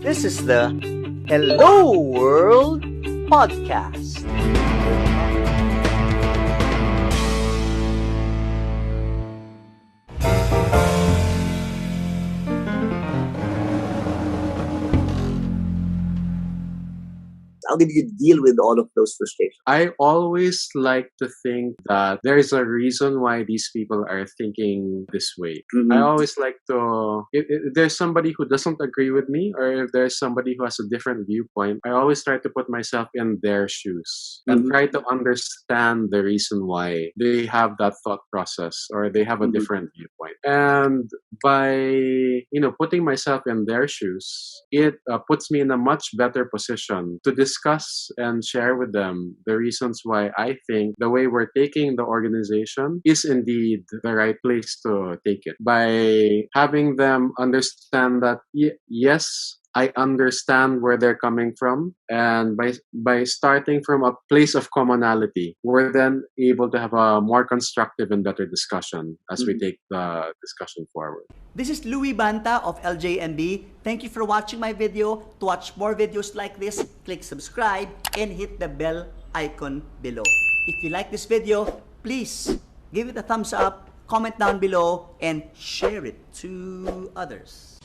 This is the Hello World Podcast. How did you deal with all of those frustrations? I always like to think that there is a reason why these people are thinking this way. Mm-hmm. I always like to, if there's somebody who doesn't agree with me, or if there's somebody who has a different viewpoint, I always try to put myself in their shoes and try to understand the reason why they have that thought process or they have a different viewpoint. And by, putting myself in their shoes, it puts me in a much better position to discuss and share with them the reasons why I think the way we're taking the organization is indeed the right place to take it. By having them understand that, yes, I understand where they're coming from, and by starting from a place of commonality, we're then able to have a more constructive and better discussion as we take the discussion forward. This is Louis Banta of LJMB. Thank you for watching my video. To watch more videos like this, click subscribe and hit the bell icon below. If you like this video, please give it a thumbs up, comment down below, and share it to others.